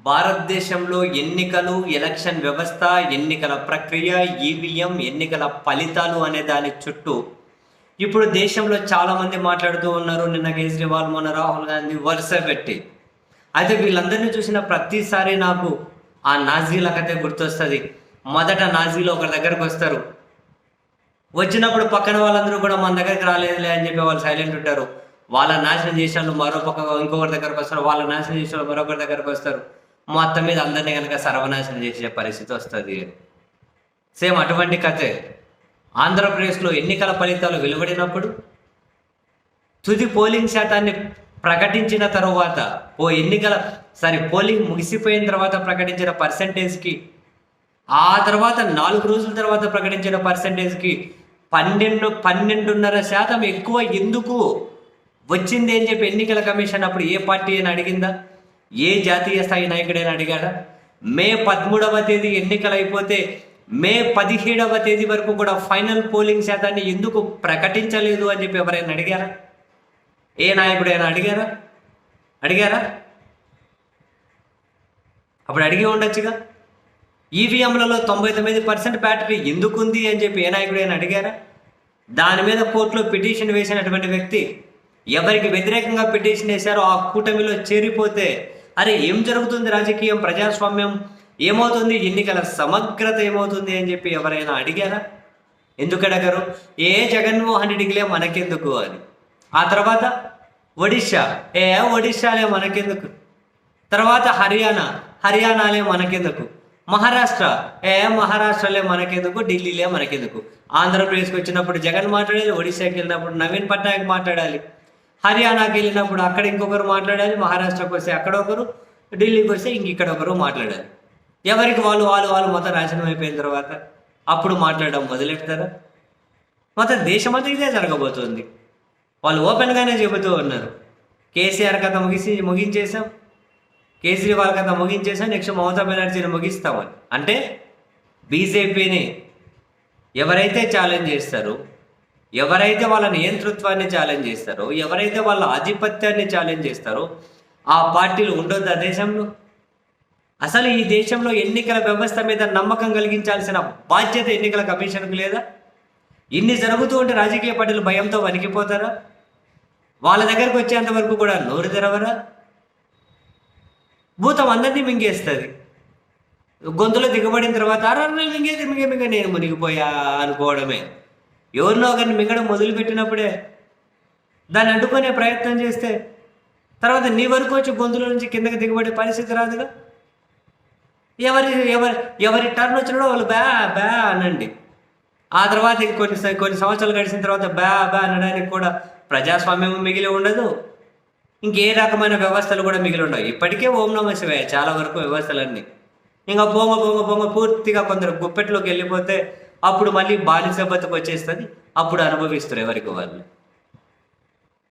భారతదేశంలో ఎన్నికలు, ఎలక్షన్ వ్యవస్థ, ఎన్నికల ప్రక్రియ, ఈవీఎం, ఎన్నికల ఫలితాలు అనే దాని చుట్టూ ఇప్పుడు దేశంలో చాలామంది మాట్లాడుతూ ఉన్నారు. నిన్న కేజ్రీవాల్, మొన్న రాహుల్ గాంధీ వరుస పెట్టి. అయితే వీళ్ళందరినీ చూసిన ప్రతిసారి నాకు ఆ నాజీల కథే గుర్తొస్తుంది. మొదట నాజీలు ఒకరి దగ్గరకు వస్తారు, వచ్చినప్పుడు పక్కన వాళ్ళందరూ కూడా మన దగ్గరికి రాలేదులే అని చెప్పి వాళ్ళు సైలెంట్ ఉంటారు. వాళ్ళ నాశనం చేసిన మరో పక్క ఇంకొకరి దగ్గరకు వస్తారు, వాళ్ళ నాశనం చేసిన మరొకరి దగ్గరకు వస్తారు. మొత్తం మీద అందరినీ కనుక సర్వనాశనం చేసే పరిస్థితి వస్తుంది. సేమ్ అటువంటి కథే ఆంధ్రప్రదేశ్లో ఎన్నికల ఫలితాలు వెలువడినప్పుడు తుది పోలింగ్ శాతాన్ని ప్రకటించిన తర్వాత పోలింగ్ ముగిసిపోయిన తర్వాత ప్రకటించిన పర్సంటేజ్కి, ఆ తర్వాత 4 రోజుల తర్వాత ప్రకటించిన పర్సంటేజ్కి 12.5% ఎక్కువ ఎందుకు వచ్చింది అని చెప్పి ఎన్నికల కమిషన్ అప్పుడు ఏ పార్టీ అని అడిగిందా? ఏ జాతీయ స్థాయి నాయకుడైనా అడిగాడా? మే 13వ తేదీ ఎన్నికలు అయిపోతే మే 17వ తేదీ వరకు కూడా ఫైనల్ పోలింగ్ శాతాన్ని ఎందుకు ప్రకటించలేదు అని చెప్పి ఎవరైనా అడిగారా? ఏ నాయకుడైనా అడిగారా? అప్పుడు అడిగి ఉండొచ్చుగా. ఈవీఎంలలో 99% బ్యాటరీ ఎందుకుంది అని చెప్పి ఏ నాయకుడైనా అడిగారా? దాని మీద కోర్టులో పిటిషన్ వేసినటువంటి వ్యక్తి ఎవరికి వ్యతిరేకంగా పిటిషన్ వేశారో ఆ కూటమిలో చేరిపోతే అరే ఏం జరుగుతుంది, రాజకీయం, ప్రజాస్వామ్యం ఏమవుతుంది, ఎన్నికల సమగ్రత ఏమవుతుంది అని చెప్పి ఎవరైనా అడిగారా? ఎందుకు అడగరు? జగన్మోహన్ రెడ్డికిలే మనకెందుకు అని. ఆ తర్వాత ఒడిశాలే మనకెందుకు, తర్వాత హర్యానాలే మనకెందుకు, మహారాష్ట్రలే మనకెందుకు, ఢిల్లీలే మనకెందుకు. ఆంధ్రప్రదేశ్కి వచ్చినప్పుడు జగన్ మాట్లాడాలి, ఒడిశాకి వెళ్ళినప్పుడు నవీన్ పట్నాయక్ మాట్లాడాలి, హర్యానాకి వెళ్ళినప్పుడు అక్కడ ఇంకొకరు మాట్లాడాలి, మహారాష్ట్రకు వస్తే అక్కడ ఒకరు, ఢిల్లీకి వస్తే ఇక్కడ ఒకరు మాట్లాడాలి. ఎవరికి వాళ్ళు మొత్తం నాశనం అయిపోయిన తర్వాత అప్పుడు మాట్లాడడం మొదలెడతారా? మొత్తం దేశమంతా ఇదే జరగబోతుంది. వాళ్ళు ఓపెన్గానే చెబుతూ ఉన్నారు. కేసీఆర్ కథ ముగించేసాం, కేజ్రీవాల్ కథ ముగించేసాం, నెక్స్ట్ మమతా బెనర్జీని ముగిస్తామని. అంటే బీజేపీని ఎవరైతే ఛాలెంజ్ చేస్తారో, ఎవరైతే వాళ్ళ నియంతృత్వాన్ని ఛాలెంజ్ చేస్తారో, ఎవరైతే వాళ్ళ ఆధిపత్యాన్ని ఛాలెంజ్ చేస్తారో ఆ పార్టీలు ఉండొద్దు ఆ దేశంలో. అసలు ఈ దేశంలో ఎన్నికల వ్యవస్థ మీద నమ్మకం కలిగించాల్సిన బాధ్యత ఎన్నికల కమిషన్కు లేదా? ఇన్ని జరుగుతూ ఉంటే రాజకీయ పార్టీలు భయంతో వణికిపోతారా? వాళ్ళ దగ్గరకు వచ్చేంత వరకు కూడా నోరు తెరవరా? భూతం అందరినీ మింగేస్తుంది. గొంతులో దిగబడిన తర్వాత మింగే నేను మునిగిపోయా అనుకోవడమే. ఎవరినో ఒకరిని మింగడం మొదలుపెట్టినప్పుడే దాన్ని అడ్డుకునే ప్రయత్నం చేస్తే తర్వాత నీ వరకు వచ్చి గొంతులో నుంచి కిందకి దిగబడే పరిస్థితి రాదుగా. ఎవరి టర్న్ వచ్చినాడో వాళ్ళు బ్యా అనండి. ఆ తర్వాత కొన్ని సంవత్సరాలు గడిచిన తర్వాత బ్యా అనడానికి కూడా ప్రజాస్వామ్యం మిగిలి ఉండదు, ఇంకే రకమైన వ్యవస్థలు కూడా మిగిలి ఉండవు. ఇప్పటికే ఓం నమః శివాయ చాలా వరకు వ్యవస్థలన్నీ ఇంకా పొంగ పూర్తిగా కొందరు గుప్పెట్లోకి వెళ్ళిపోతే అప్పుడు మళ్ళీ బానిస బతుకు వచ్చేస్తుంది. అప్పుడు అనుభవిస్తారు ఎవరికి వాళ్ళు.